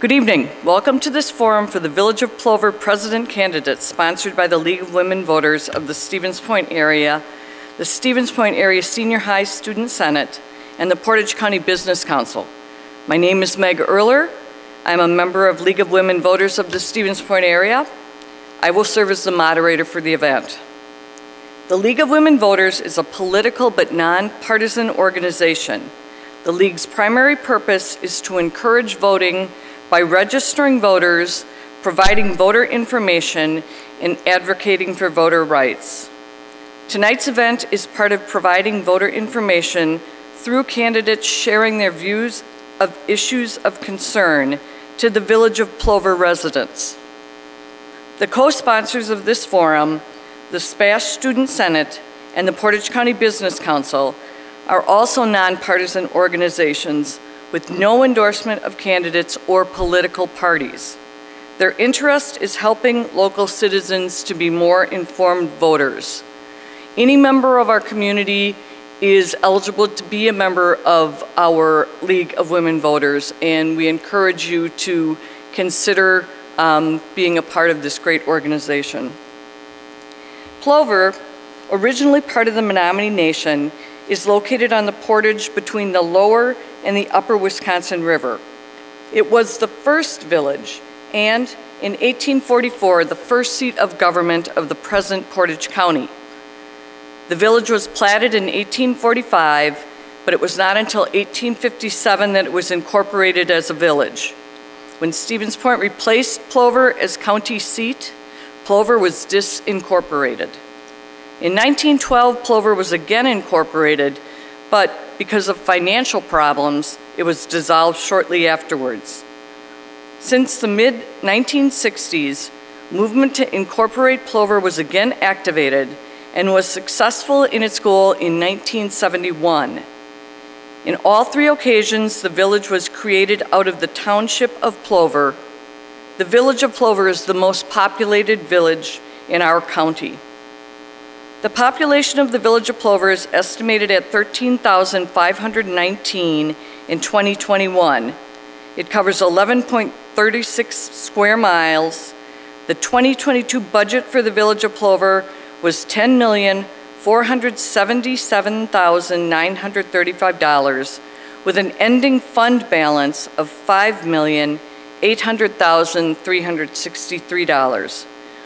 Good evening. Welcome to this forum for the Village of Plover President candidates sponsored by the League of Women Voters of the Stevens Point area, the Stevens Point Area Senior High Student Senate, and the Portage County Business Council. My name is Meg Erler. I'm a member of League of Women Voters of the Stevens Point area. I will serve as the moderator for the event. The League of Women Voters is a political but nonpartisan organization. The League's primary purpose is to encourage voting by registering voters, providing voter information, and advocating for voter rights. Tonight's event is part of providing voter information through candidates sharing their views of issues of concern to the Village of Plover residents. The co-sponsors of this forum, the SPASH Student Senate and the Portage County Business Council, are also nonpartisan organizations with no endorsement of candidates or political parties. Their interest is helping local citizens to be more informed voters. Any member of our community is eligible to be a member of our League of Women Voters, and we encourage you to consider being a part of this great organization. Plover, originally part of the Menominee Nation, is located on the portage between the lower and the upper Wisconsin River. It was the first village and, in 1844, the first seat of government of the present Portage County. The village was platted in 1845, but it was not until 1857 that it was incorporated as a village. When Stevens Point replaced Plover as county seat, Plover was disincorporated. In 1912, Plover was again incorporated, but because of financial problems, it was dissolved shortly afterwards. Since the mid-1960s, movement to incorporate Plover was again activated and was successful in its goal in 1971. In all three occasions, the village was created out of the township of Plover. The Village of Plover is the most populated village in our county. The population of the Village of Plover is estimated at 13,519 in 2021. It covers 11.36 square miles. The 2022 budget for the Village of Plover was $10,477,935 with an ending fund balance of $5,800,363,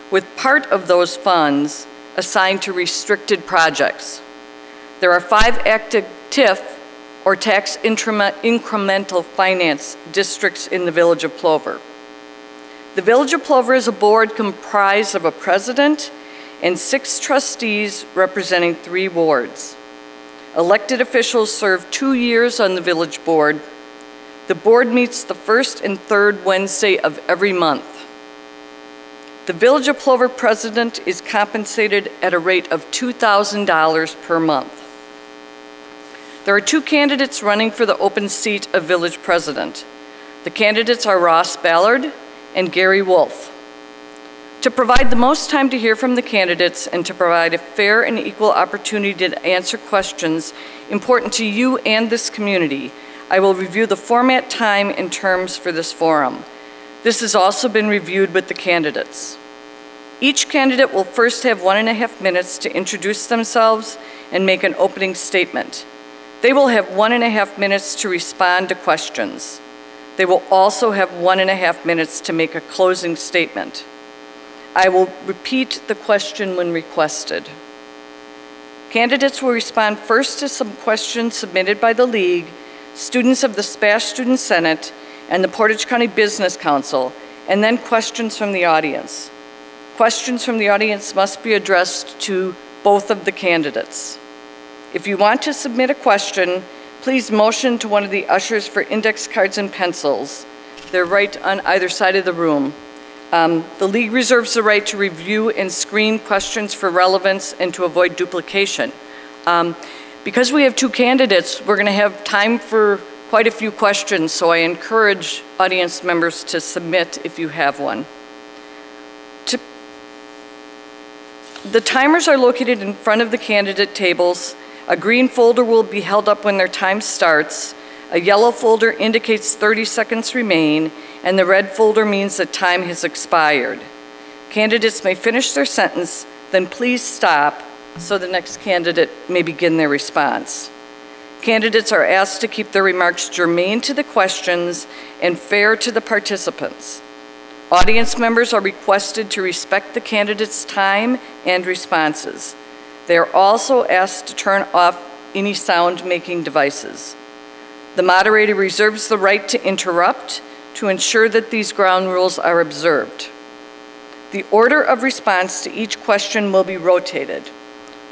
with part of those funds assigned to restricted projects. There are 5 active TIF, or tax incremental finance districts in the Village of Plover. The Village of Plover is a board comprised of a president and 6 trustees representing 3 wards. Elected officials serve 2 years on the village board. The board meets the first and third Wednesday of every month. The Village of Plover president is compensated at a rate of $2,000 per month. There are 2 candidates running for the open seat of village president. The candidates are Ross Ballard and Gary Wolf. To provide the most time to hear from the candidates and to provide a fair and equal opportunity to answer questions important to you and this community, I will review the format, time, and terms for this forum. This has also been reviewed with the candidates. Each candidate will first have 1.5 minutes to introduce themselves and make an opening statement. They will have 1.5 minutes to respond to questions. They will also have 1.5 minutes to make a closing statement. I will repeat the question when requested. Candidates will respond first to some questions submitted by the League, students of the SPASH Student Senate, and the Portage County Business Council, and then questions from the audience. Questions from the audience must be addressed to both of the candidates. If you want to submit a question, please motion to one of the ushers for index cards and pencils. They're right on either side of the room. The League reserves the right to review and screen questions for relevance and to avoid duplication. Because we have 2 candidates, we're going to have time for quite a few questions, so I encourage audience members to submit if you have one. The timers are located in front of the candidate tables. A green folder will be held up when their time starts. A yellow folder indicates 30 seconds remain, and the red folder means that time has expired. Candidates may finish their sentence, then please stop so the next candidate may begin their response. Candidates are asked to keep their remarks germane to the questions and fair to the participants. Audience members are requested to respect the candidate's time and responses. They are also asked to turn off any sound-making devices. The moderator reserves the right to interrupt to ensure that these ground rules are observed. The order of response to each question will be rotated.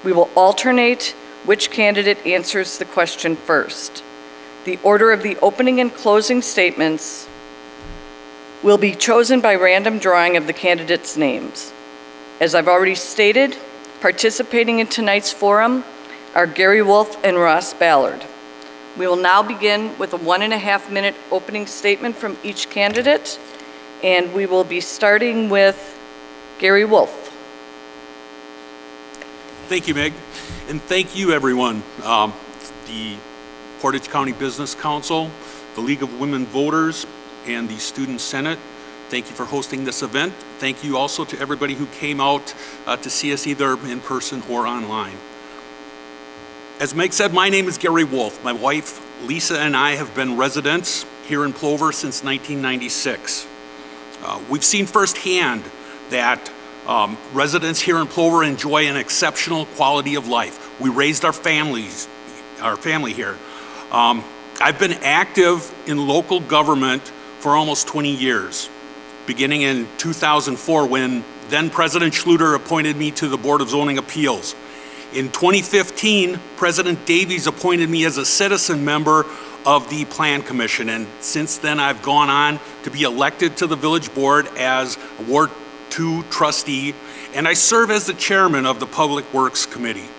We will alternate which candidate answers the question first. The order of the opening and closing statements will be chosen by random drawing of the candidates' names. As I've already stated, participating in tonight's forum are Gary Wolf and Ross Ballard. We will now begin with a 1.5 minute opening statement from each candidate, and we will be starting with Gary Wolf. Thank you, Meg, and thank you, everyone. The Portage County Business Council, the League of Women Voters, and the Student Senate, thank you for hosting this event. Thank you also to everybody who came out to see us either in person or online. As Meg said, my name is Gary Wolf. My wife, Lisa, and I have been residents here in Plover since 1996. We've seen firsthand that residents here in Plover enjoy an exceptional quality of life. We raised our family here. I've been active in local government for almost 20 years, beginning in 2004 when then President Schluter appointed me to the Board of Zoning Appeals. In 2015, President Davies appointed me as a citizen member of the Plan Commission, and since then I've gone on to be elected to the village board as a Ward 2 trustee, and I serve as the chairman of the Public Works Committee.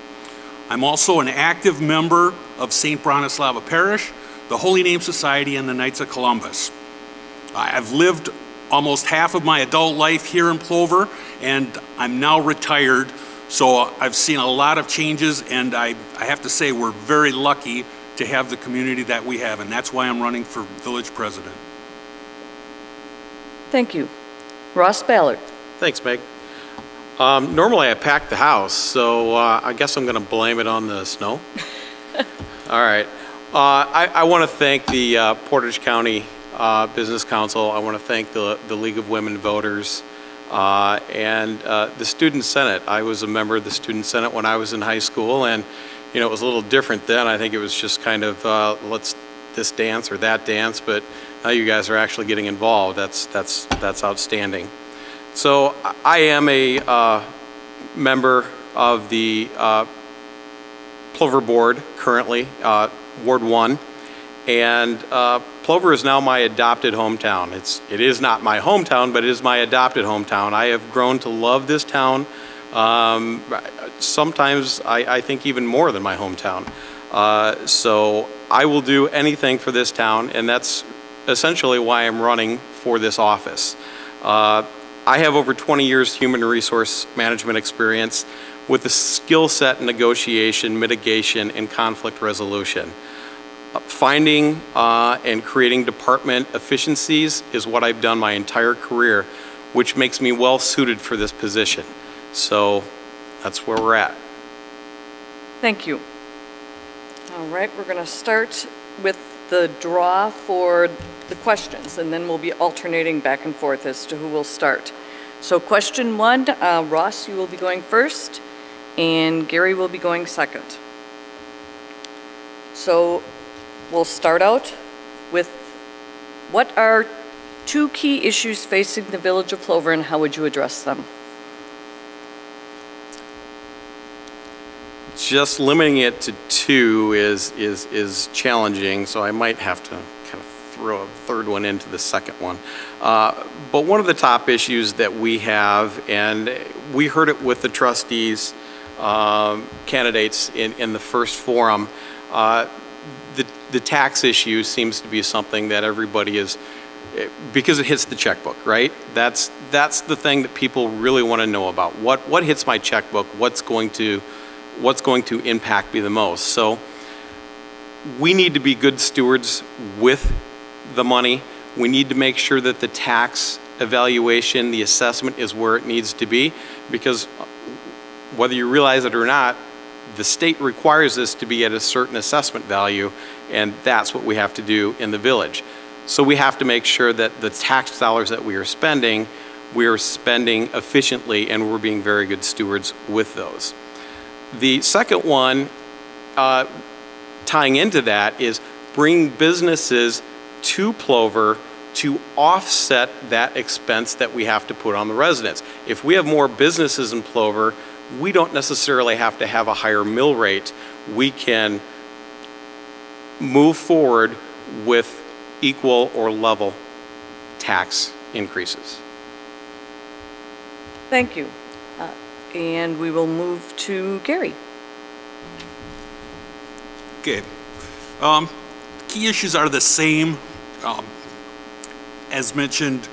I'm also an active member of St. Bronislava Parish, the Holy Name Society, and the Knights of Columbus. I've lived almost half of my adult life here in Plover, and I'm now retired, so I've seen a lot of changes, and I have to say we're very lucky to have the community that we have, and that's why I'm running for village president. Thank you. Ross Ballard. Thanks, Meg. Normally I pack the house, so I guess I'm going to blame it on the snow. All right. I want to thank the Portage County Business Council. I want to thank the League of Women Voters and the Student Senate. I was a member of the Student Senate when I was in high school, and you know, it was a little different then. I think it was just kind of let's this dance or that dance, but now you guys are actually getting involved. That's outstanding. So I am a member of the Plover board currently, Ward 1, and Plover is now my adopted hometown. It is not my hometown, but it is my adopted hometown. I have grown to love this town. Sometimes I think even more than my hometown. So I will do anything for this town, and that's essentially why I'm running for this office. I have over 20 years human resource management experience with a skill set in negotiation, mitigation, and conflict resolution. Finding and creating department efficiencies is what I've done my entire career, which makes me well suited for this position. So that's where we're at. Thank you. All right, we're going to start with the draw for the questions, and then we'll be alternating back and forth as to who will start. So question 1, Ross, you will be going first, and Gary will be going second. So we'll start out with, what are 2 key issues facing the Village of Plover, and how would you address them? Just limiting it to 2 is challenging, so I might have to kind of throw a third one into the second one. But one of the top issues that we have, and we heard it with the trustees, candidates in the first forum, the tax issue seems to be something that everybody is, because it hits the checkbook, right? That's the thing that people really want to know about. What hits my checkbook? What's going to impact me the most? So we need to be good stewards with the money. We need to make sure that the tax evaluation, the assessment is where it needs to be, because whether you realize it or not, the state requires this to be at a certain assessment value, and that's what we have to do in the village. So we have to make sure that the tax dollars that we are spending efficiently, and we're being very good stewards with those. The second one, tying into that, is bring businesses to Plover to offset that expense that we have to put on the residents. If we have more businesses in Plover, we don't necessarily have to have a higher mill rate. We can move forward with equal or level tax increases. Thank you. And we will move to Gary. Okay. Key issues are the same as mentioned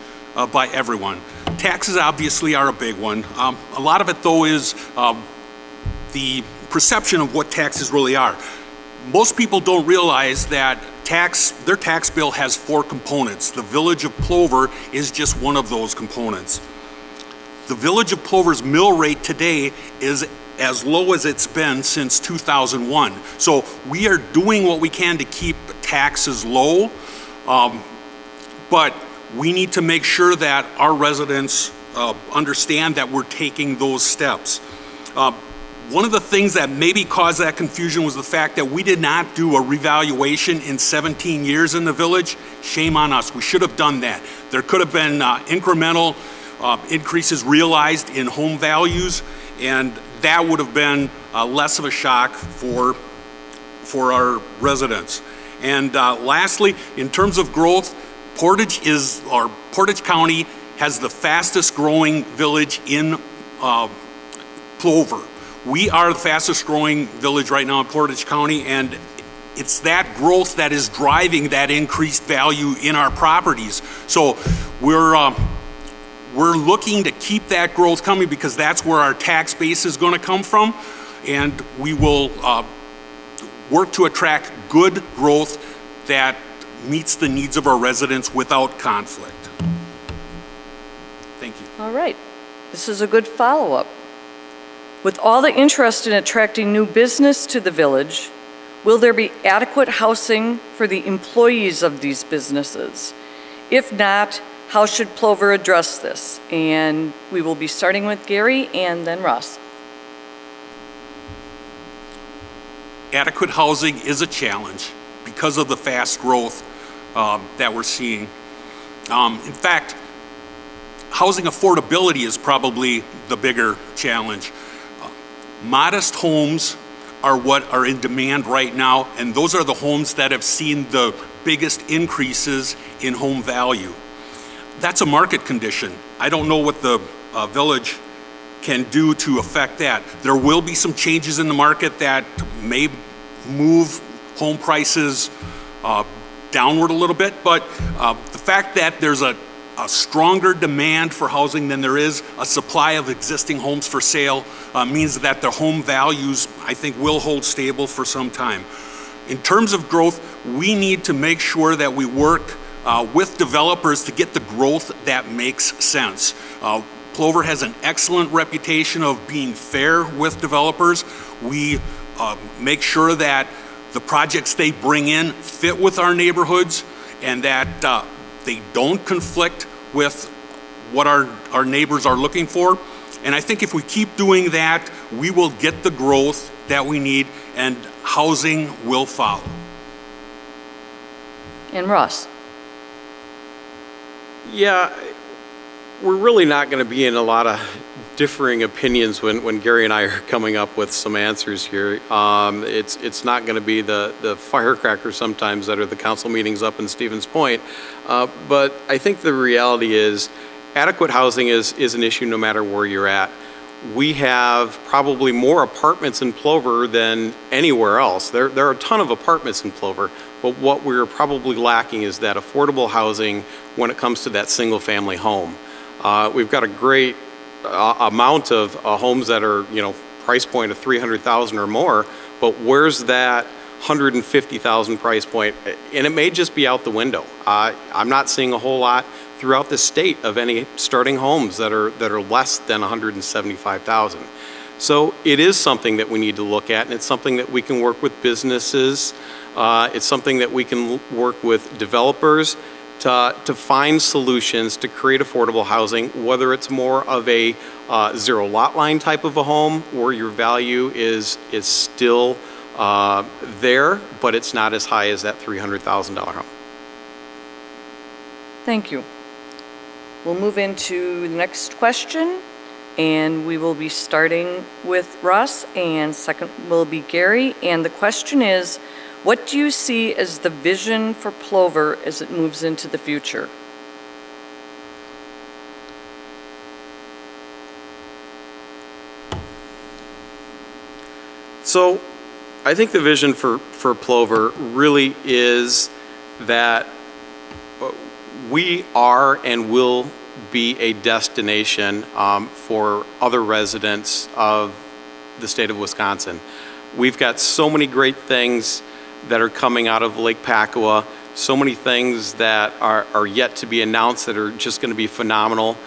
by everyone. Taxes obviously are a big one. A lot of it though is the perception of what taxes really are. Most people don't realize that their tax bill has 4 components. The Village of Plover is just one of those components. The Village of Plover's mill rate today is as low as it's been since 2001. So we are doing what we can to keep taxes low, but we need to make sure that our residents understand that we're taking those steps. One of the things that maybe caused that confusion was the fact that we did not do a revaluation in 17 years in the village. Shame on us. We should have done that. There could have been incremental increases realized in home values, and that would have been less of a shock for our residents. And lastly, in terms of growth, Portage County has the fastest growing village in Plover. We are the fastest growing village right now in Portage County, and it's that growth that is driving that increased value in our properties. So we're looking to keep that growth coming, because that's where our tax base is going to come from, and we will work to attract good growth that meets the needs of our residents without conflict. Thank you. All right. This is a good follow-up. With all the interest in attracting new business to the village, will there be adequate housing for the employees of these businesses? If not, how should Plover address this? And we will be starting with Gary and then Ross. Adequate housing is a challenge because of the fast growth that we're seeing. In fact, housing affordability is probably the bigger challenge. Modest homes are what are in demand right now, and those are the homes that have seen the biggest increases in home value. That's a market condition. I don't know what the village can do to affect that. There will be some changes in the market that may move home prices downward a little bit, but the fact that there's a stronger demand for housing than there is a supply of existing homes for sale means that the home values, I think, will hold stable for some time. In terms of growth, we need to make sure that we work with developers to get the growth that makes sense. Plover has an excellent reputation of being fair with developers. We make sure that the projects they bring in fit with our neighborhoods, and that they don't conflict with what our neighbors are looking for. And I think if we keep doing that, we will get the growth that we need, and housing will follow. And Ross. Yeah, we're really not going to be in a lot of differing opinions when Gary and I are coming up with some answers here. It's not going to be the firecrackers sometimes that are the council meetings up in Stevens Point, but I think the reality is adequate housing is an issue no matter where you're at. We have probably more apartments in Plover than anywhere else. There are a ton of apartments in Plover, but what we're probably lacking is that affordable housing when it comes to that single family home. We've got a great amount of homes that are, price point of $300,000 or more, but where's that 150,000 price point, and it may just be out the window. I'm not seeing a whole lot throughout the state of any starting homes that are less than 175,000. So it is something that we need to look at, and it's something that we can work with businesses. It's something that we can work with developers to find solutions to create affordable housing, whether it's more of a zero lot line type of a home where your value is still there, but it's not as high as that $300,000 home. Thank you. We'll move into the next question, and we will be starting with Russ, and second will be Gary. And the question is, what do you see as the vision for Plover as it moves into the future? So I think the vision for Plover really is that we are and will be a destination for other residents of the state of Wisconsin. We've got so many great things that are coming out of Lake Pacua, so many things that are yet to be announced that are just going to be phenomenal.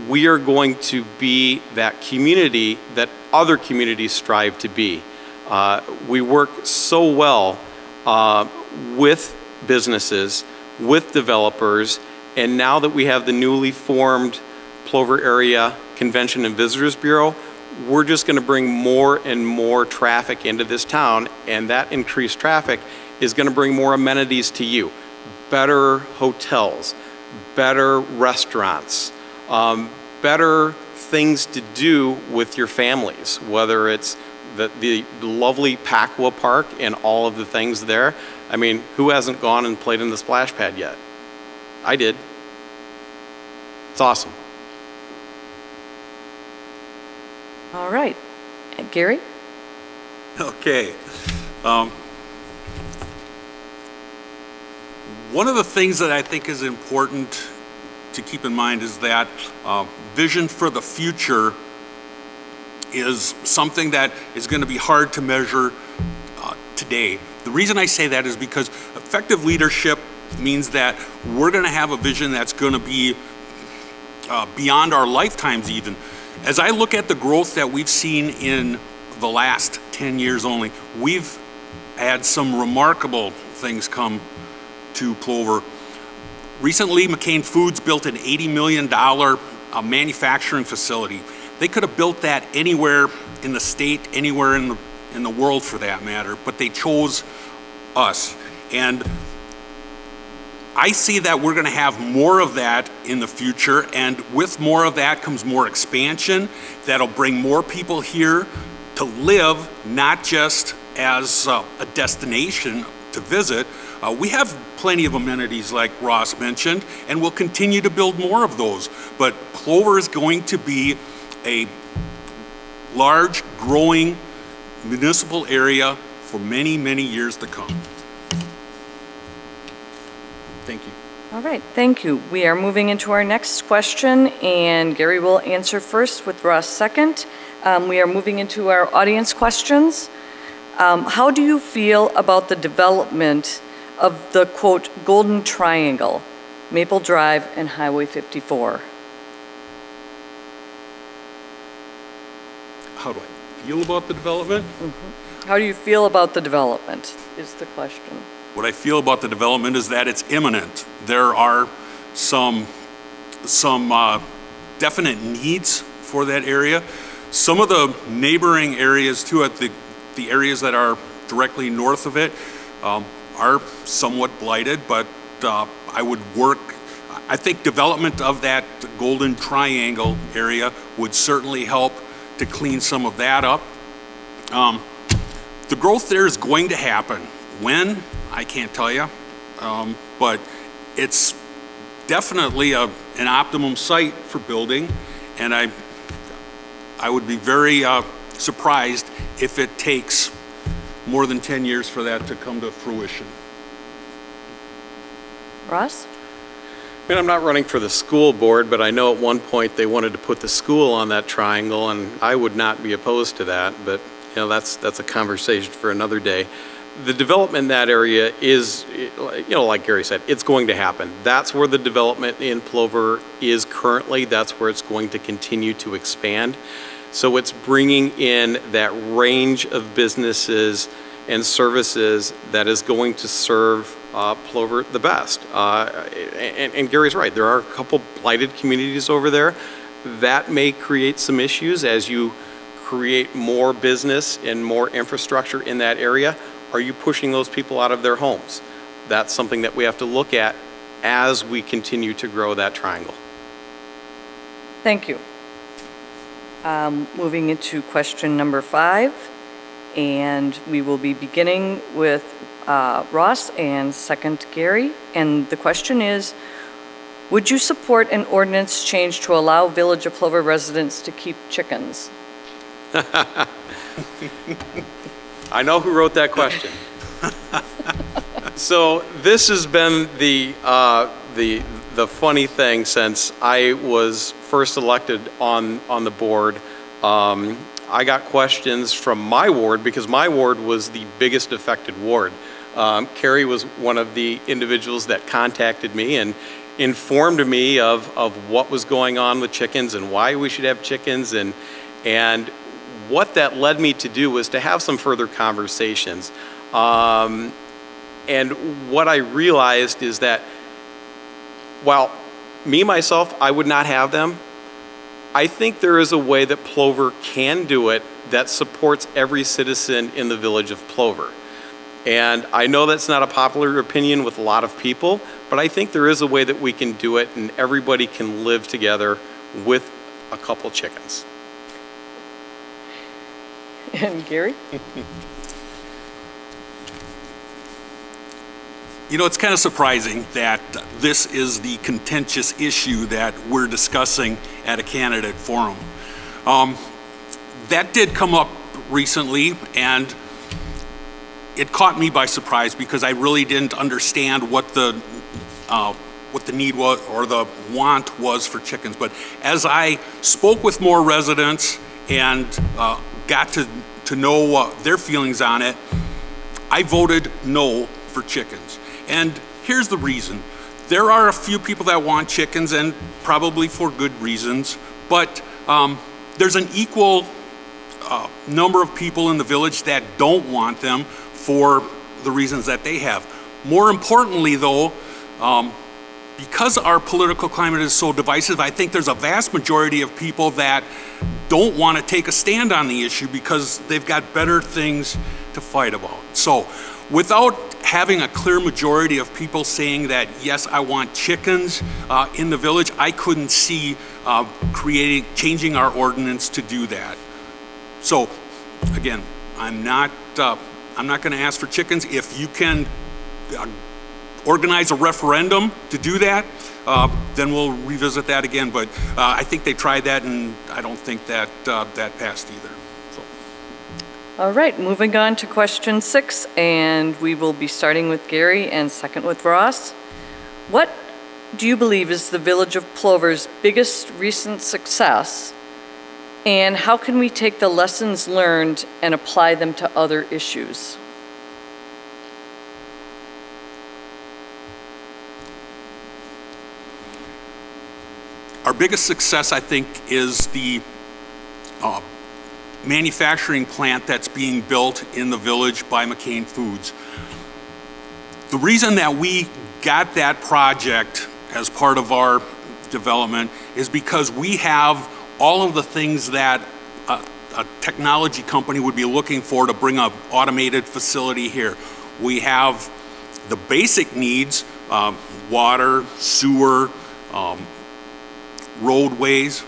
We are going to be that community that other communities strive to be. We work so well with businesses, with developers, and now that we have the newly formed Plover Area Convention and Visitors Bureau, we're just going to bring more and more traffic into this town, and that increased traffic is going to bring more amenities to you. Better hotels, better restaurants, better things to do with your families, whether it's the lovely Pacua Park and all of the things there. I mean, who hasn't gone and played in the splash pad yet? I did. It's awesome. All right. Gary? Okay. One of the things that I think is important to keep in mind is that vision for the future is something that is going to be hard to measure today. The reason I say that is because effective leadership means that we're going to have a vision that's going to be beyond our lifetimes even. As I look at the growth that we've seen in the last 10 years only, we've had some remarkable things come to Plover. Recently, McCain Foods built an $80 million manufacturing facility. They could have built that anywhere in the state, anywhere in the world for that matter, but they chose us. And I see that we're going to have more of that in the future, and with more of that comes more expansion that'll bring more people here to live, not just as a destination to visit. We have plenty of amenities like Ross mentioned, and we'll continue to build more of those. But Plover is going to be a large, growing municipal area for many, many years to come. Thank you. All right, thank you. We are moving into our next question, and Gary will answer first with Ross second. We are moving into our audience questions. How do you feel about the development of the, quote, Golden Triangle, Maple Drive and Highway 54? How do I feel about the development? Mm-hmm. How do you feel about the development is the question. What I feel about the development is that it's imminent. There are some definite needs for that area. Some of the neighboring areas too, at the areas that are directly north of it, are somewhat blighted, but I think development of that Golden Triangle area would certainly help to clean some of that up. The growth there is going to happen. When? I can't tell you, but it's definitely an optimum site for building, and I would be very surprised if it takes more than 10 years for that to come to fruition. Ross? I mean, I'm not running for the school board, but I know at one point they wanted to put the school on that triangle, and I would not be opposed to that, but you know, that's a conversation for another day. the development in that area is, like Gary said, it's going to happen. That's where the development in Plover is currently. That's where it's going to continue to expand. So it's bringing in that range of businesses and services that is going to serve Plover the best. And Gary's right, there are a couple blighted communities over there. That may create some issues as you create more business and more infrastructure in that area. Are you pushing those people out of their homes? That's something that we have to look at as we continue to grow that triangle. Thank you. Moving into question number 5, and we will be beginning with Ross and second Gary. And the question is, would you support an ordinance change to allow Village of Plover residents to keep chickens? I know who wrote that question. So this has been the funny thing since I was first elected on the board. I got questions from my ward because my ward was the biggest affected ward. Carrie was one of the individuals that contacted me and informed me of what was going on with chickens and why we should have chickens, and what that led me to do was to have some further conversations. And what I realized is that while myself, I would not have them, I think there is a way that Plover can do it that supports every citizen in the Village of Plover. And I know that's not a popular opinion with a lot of people, but I think there is a way that we can do it and everybody can live together with a couple chickens. And Gary? You know, it's kind of surprising that this is the contentious issue that we're discussing at a candidate forum. That did come up recently, and it caught me by surprise because I really didn't understand what the need was or the want was for chickens. But as I spoke with more residents and got to know their feelings on it, I voted no for chickens. And here's the reason. There are a few people that want chickens, and probably for good reasons, but there's an equal number of people in the village that don't want them for the reasons that they have. More importantly though, because our political climate is so divisive, I think there's a vast majority of people that don't want to take a stand on the issue because they've got better things to fight about. So without having a clear majority of people saying that, yes, I want chickens in the village, I couldn't see changing our ordinance to do that. So again, I'm not going to ask for chickens. If you can organize a referendum to do that, then we'll revisit that again. But I think they tried that, and I don't think that that passed either. So. All right, moving on to question 6, and we will be starting with Gary and second with Ross. What do you believe is the Village of Plover's biggest recent success, and how can we take the lessons learned and apply them to other issues? Our biggest success, I think, is the manufacturing plant that's being built in the village by McCain Foods. The reason that we got that project as part of our development is because we have all of the things that a technology company would be looking for to bring an automated facility here. We have the basic needs, water, sewer, roadways,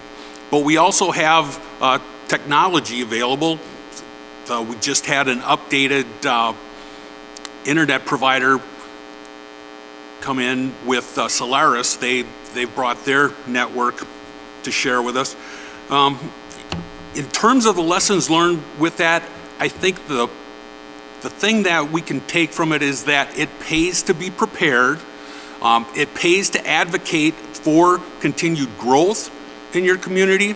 but we also have technology available. We just had an updated internet provider come in with Solaris. They brought their network to share with us. In terms of the lessons learned with that, I think the thing that we can take from it is that it pays to be prepared. It pays to advocate for continued growth in your community,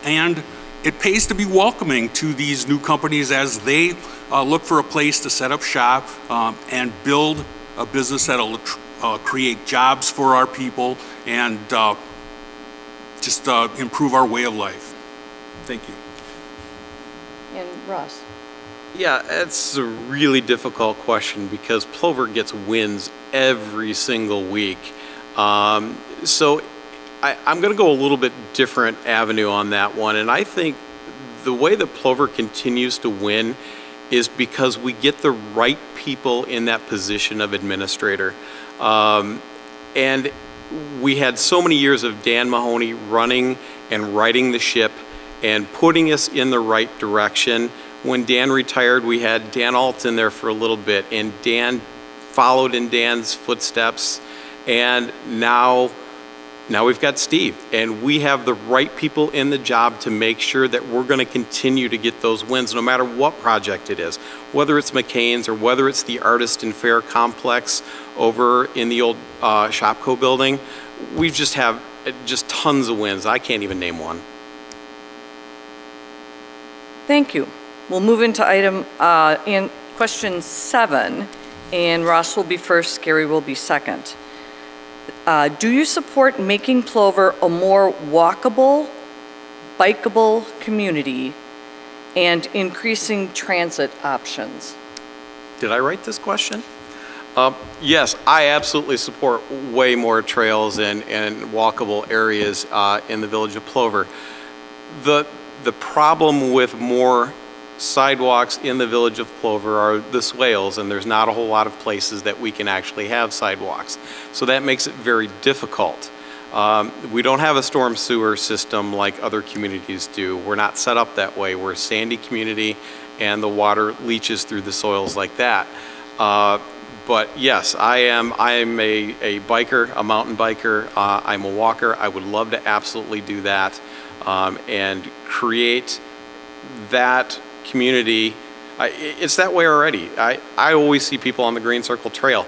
and it pays to be welcoming to these new companies as they look for a place to set up shop and build a business that'll create jobs for our people and just improve our way of life. Thank you. And Ross? Yeah, it's a really difficult question because Plover gets wins every single week. So I'm going to go a little bit different avenue on that one. And I think the way that Plover continues to win is because we get the right people in that position of administrator. And we had so many years of Dan Mahoney running and righting the ship and putting us in the right direction. When Dan retired, we had Dan Alt in there for a little bit, and Dan followed in Dan's footsteps. And now we've got Steve, and we have the right people in the job to make sure that we're going to continue to get those wins no matter what project it is, whether it's McCain's or whether it's the Artist and Fair Complex over in the old Shopco building. We just have tons of wins. I can't even name one. Thank you. We'll move into item in question 7, and Ross will be first, Gary will be second. Do you support making Plover a more walkable, bikeable community and increasing transit options? Did I write this question? Yes, I absolutely support way more trails and walkable areas in the village of Plover. The problem with more sidewalks in the village of Plover are the swales, and there's not a whole lot of places that we can actually have sidewalks. So that makes it very difficult. We don't have a storm sewer system like other communities do. We're not set up that way. We're a sandy community, and the water leaches through the soils like that. But yes, I am a biker, a mountain biker. I'm a walker. I would love to absolutely do that and create that community. It's that way already. I always see people on the Green Circle Trail.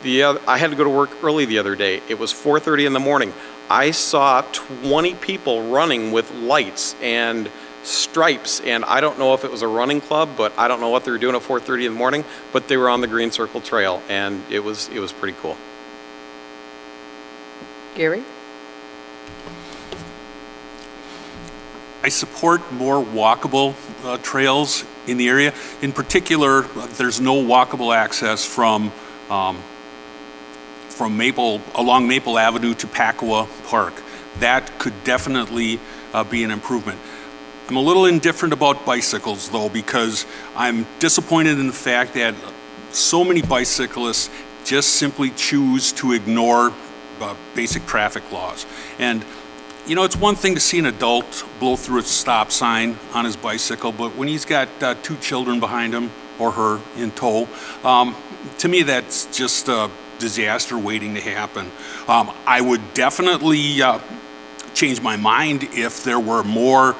I had to go to work early the other day. It was 4:30 in the morning. I saw 20 people running with lights and stripes, and I don't know if it was a running club, but I don't know what they were doing at 4:30 in the morning, but they were on the Green Circle Trail, and it was pretty cool. Gary? I support more walkable trails in the area. In particular, there's no walkable access from along Maple Avenue to Pacua Park. That could definitely be an improvement. I'm a little indifferent about bicycles though, because I'm disappointed in the fact that so many bicyclists just simply choose to ignore basic traffic laws. And you know, it's one thing to see an adult blow through a stop sign on his bicycle, but when he's got 2 children behind him or her in tow, to me that's just a disaster waiting to happen. I would definitely change my mind if there were more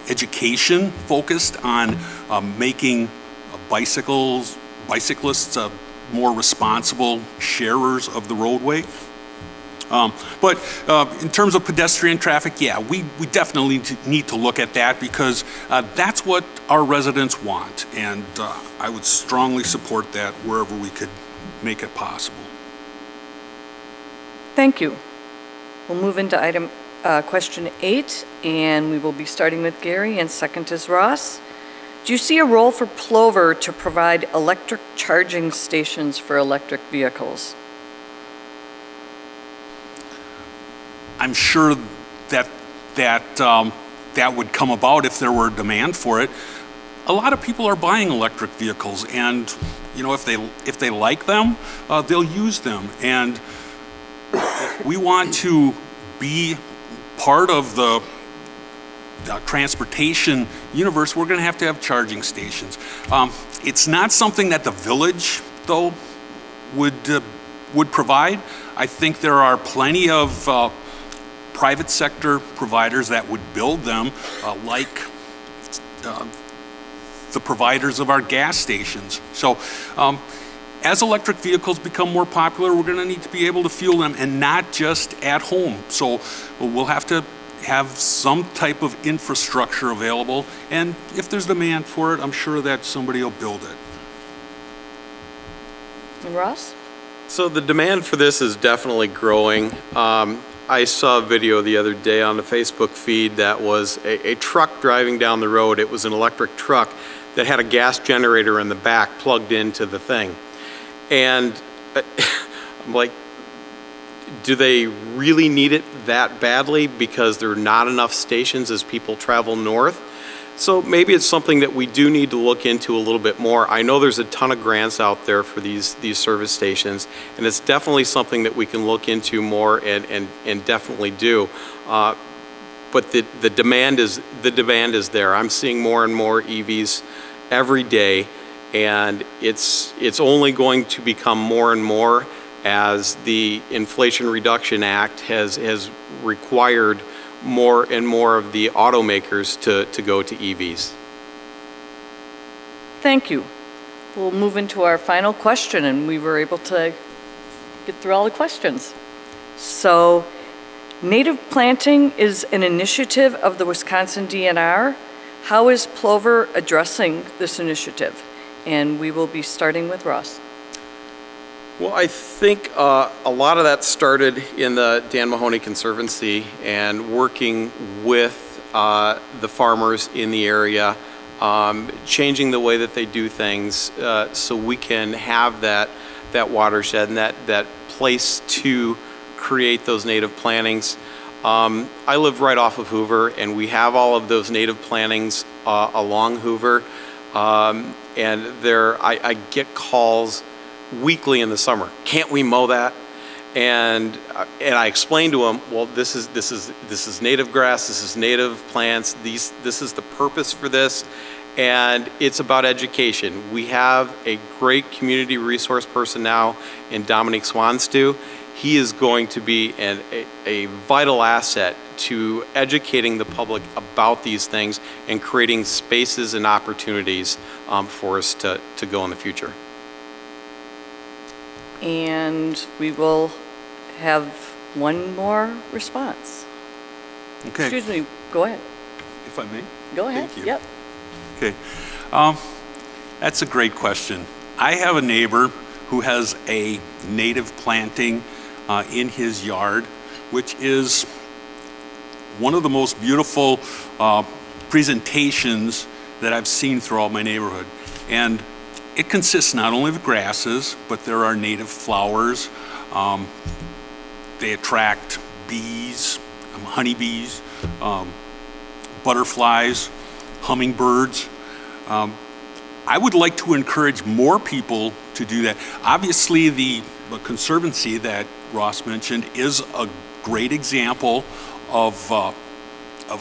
education focused on making bicyclists more responsible sharers of the roadway. But in terms of pedestrian traffic, yeah, we definitely need to look at that because that's what our residents want, and I would strongly support that wherever we could make it possible. Thank you. We'll move into item question 8, and we will be starting with Gary, and second is Ross. Do you see a role for Plover to provide electric charging stations for electric vehicles? I'm sure that would come about if there were demand for it. A lot of people are buying electric vehicles, and you know, if they like them, they'll use them. And if we want to be part of the transportation universe, we're going to have charging stations. It's not something that the village, though, would provide. I think there are plenty of private sector providers that would build them, like the providers of our gas stations. So as electric vehicles become more popular, we're going to need to be able to fuel them, and not just at home. So we'll have to have some type of infrastructure available, and if there's demand for it, I'm sure that somebody will build it. And Ross? So the demand for this is definitely growing. I saw a video the other day on the Facebook feed that was a truck driving down the road. It was an electric truck that had a gas generator in the back plugged into the thing. And I'm like, do they really need it that badly because there are not enough stations as people travel north? So maybe it's something that we do need to look into a little bit more. I know there's a ton of grants out there for these service stations, and it's definitely something that we can look into more and definitely do. But the demand is there. I'm seeing more and more EVs every day, and it's only going to become more and more as the Inflation Reduction Act has required more and more of the automakers to go to EVs. Thank you. We'll move into our final question, and we were able to get through all the questions. So, native planting is an initiative of the Wisconsin DNR. How is Plover addressing this initiative? And we will be starting with Ross. Well, I think a lot of that started in the Dan Mahoney Conservancy and working with the farmers in the area, changing the way that they do things so we can have that watershed and that place to create those native plantings. I live right off of Hoover, and we have all of those native plantings along Hoover, and I get calls weekly in the summer. Can't we mow that? And I explained to them, well, this is native grass, this is native plants, this is the purpose for this, and it's about education. We have a great community resource person now in Dominique Swanstew. He is going to be a vital asset to educating the public about these things and creating spaces and opportunities for us to go in the future. And we will have one more response. Okay. Excuse me, go ahead. If I may? Go ahead. Thank you. Yep. Okay. That's a great question. I have a neighbor who has a native planting in his yard, which is one of the most beautiful presentations that I've seen throughout my neighborhood. And it consists not only of grasses, but there are native flowers. They attract bees, honeybees, butterflies, hummingbirds. I would like to encourage more people to do that. Obviously, the Conservancy that Ross mentioned is a great example of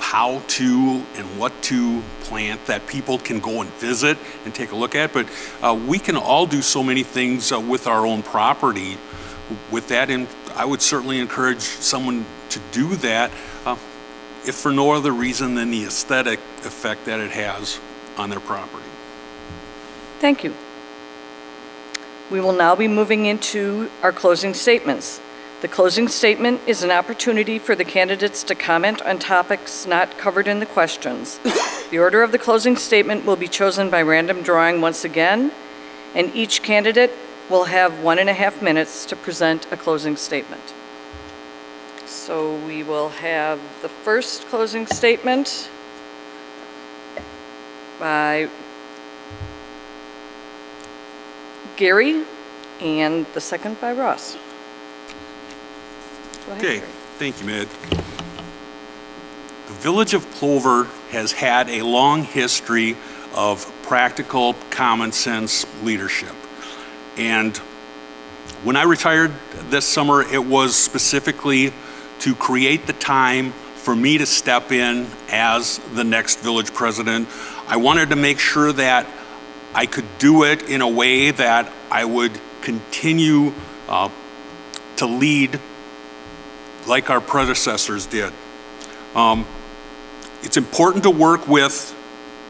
how to and what to plant that people can go and visit and take a look at. But we can all do so many things with our own property with that, and I would certainly encourage someone to do that, if for no other reason than the aesthetic effect that it has on their property. Thank you. We will now be moving into our closing statements. The closing statement is an opportunity for the candidates to comment on topics not covered in the questions. The order of the closing statement will be chosen by random drawing once again, and each candidate will have 1.5 minutes to present a closing statement. So we will have the first closing statement by Gary and the second by Ross. Go ahead, Okay, Gary. thank you, Mid. The Village of Plover has had a long history of practical, common sense leadership. And when I retired this summer, it was specifically to create the time for me to step in as the next village president. I wanted to make sure that I could do it in a way that I would continue to lead like our predecessors did. It's important to work with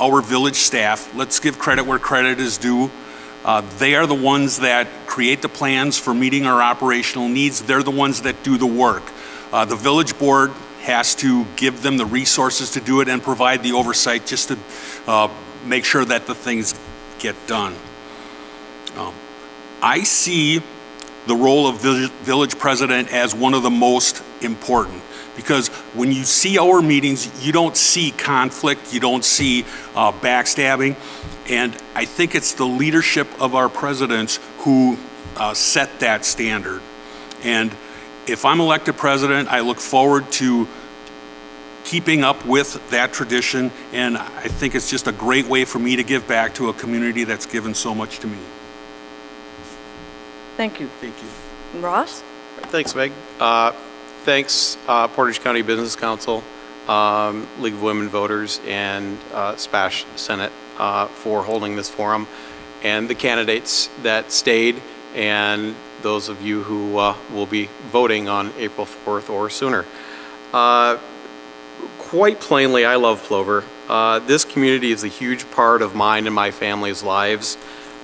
our village staff. Let's give credit where credit is due. They are the ones that create the plans for meeting our operational needs. They're the ones that do the work. The village board has to give them the resources to do it and provide the oversight just to make sure that the things get done. I see the role of village president as one of the most important, because when you see our meetings, you don't see conflict, you don't see backstabbing, and I think it's the leadership of our presidents who set that standard. And if I'm elected president, I look forward to keeping up with that tradition, and I think it's just a great way for me to give back to a community that's given so much to me. Thank you. Thank you. Ross? Thanks, Meg. Thanks, Portage County Business Council, League of Women Voters, and SPASH Senate for holding this forum, and the candidates that stayed, and those of you who will be voting on April 4th or sooner. Quite plainly, I love Plover. This community is a huge part of mine and my family's lives.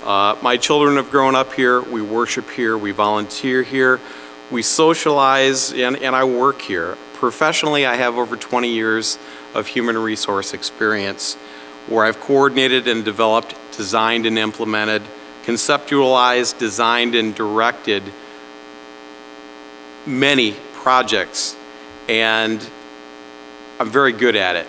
My children have grown up here, we worship here, we volunteer here, we socialize, and I work here. Professionally, I have over 20 years of human resource experience where I've coordinated and developed, designed and implemented, conceptualized, designed and directed many projects, and I'm very good at it.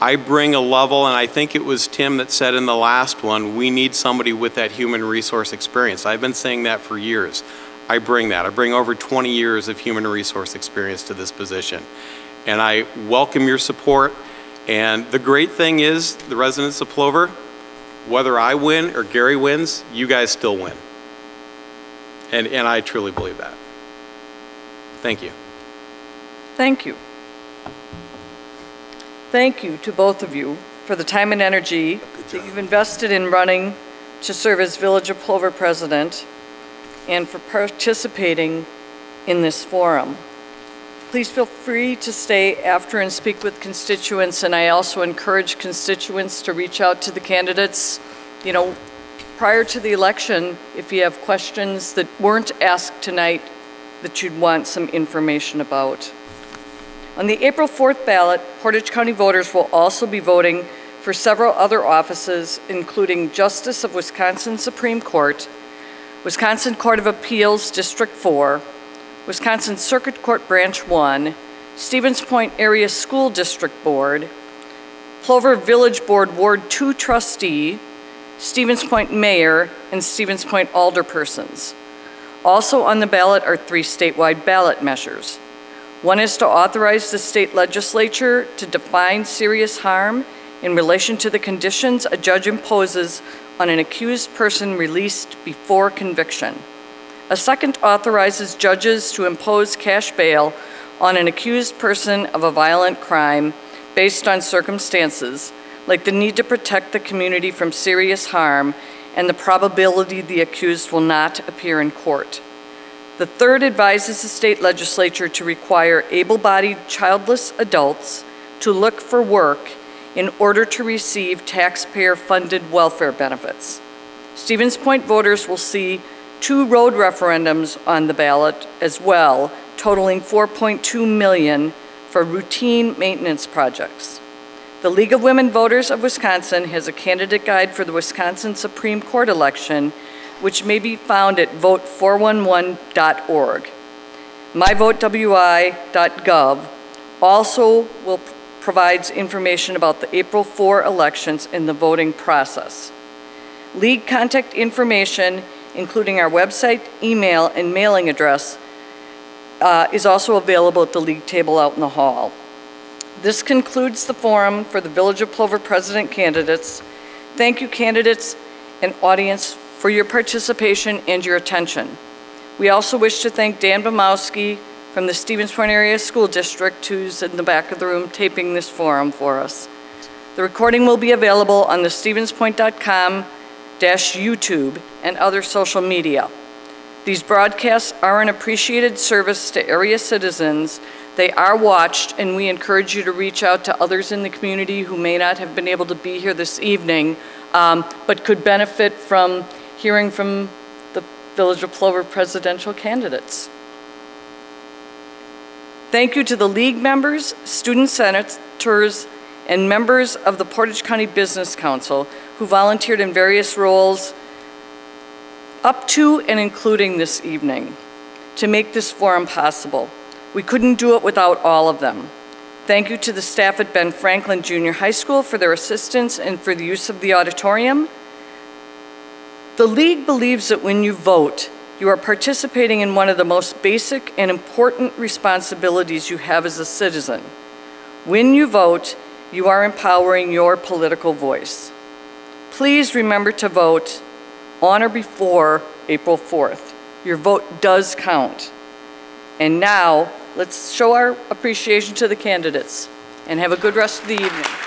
I bring a level, and I think it was Tim that said in the last one, we need somebody with that human resource experience. I've been saying that for years. I bring that. I bring over 20 years of human resource experience to this position. And I welcome your support. And the great thing is, the residents of Plover, whether I win or Gary wins, you guys still win. And I truly believe that. Thank you. Thank you. Thank you to both of you for the time and energy that you've invested in running to serve as Village of Plover president and for participating in this forum. Please feel free to stay after and speak with constituents, and I also encourage constituents to reach out to the candidates, you know, prior to the election if you have questions that weren't asked tonight that you'd want some information about. On the April 4th ballot, Portage County voters will also be voting for several other offices, including Justice of Wisconsin Supreme Court, Wisconsin Court of Appeals District 4, Wisconsin Circuit Court Branch 1, Stevens Point Area School District Board, Plover Village Board Ward 2 Trustee, Stevens Point Mayor, and Stevens Point Alderpersons. Also on the ballot are 3 statewide ballot measures. One is to authorize the state legislature to define serious harm in relation to the conditions a judge imposes on an accused person released before conviction. A second authorizes judges to impose cash bail on an accused person of a violent crime based on circumstances, like the need to protect the community from serious harm and the probability the accused will not appear in court. The third advises the state legislature to require able-bodied childless adults to look for work in order to receive taxpayer-funded welfare benefits. Stevens Point voters will see 2 road referendums on the ballot as well, totaling $4.2 million for routine maintenance projects. The League of Women Voters of Wisconsin has a candidate guide for the Wisconsin Supreme Court election, which may be found at vote411.org. myvotewi.gov also provides information about the April 4 elections and the voting process. League contact information, including our website, email, and mailing address, is also available at the League table out in the hall. This concludes the forum for the Village of Plover president candidates. Thank you, candidates and audience, for your participation and your attention. We also wish to thank Dan Bumowski from the Stevens Point Area School District, who's in the back of the room taping this forum for us. The recording will be available on the stevenspoint.com/YouTube and other social media. These broadcasts are an appreciated service to area citizens. They are watched, and we encourage you to reach out to others in the community who may not have been able to be here this evening, but could benefit from hearing from the Village of Plover presidential candidates. Thank you to the League members, student senators, and members of the Portage County Business Council who volunteered in various roles up to and including this evening to make this forum possible. We couldn't do it without all of them. Thank you to the staff at Ben Franklin Junior High School for their assistance and for the use of the auditorium. The League believes that when you vote, you are participating in one of the most basic and important responsibilities you have as a citizen. When you vote, you are empowering your political voice. Please remember to vote on or before April 4th. Your vote does count. And now, let's show our appreciation to the candidates and have a good rest of the evening.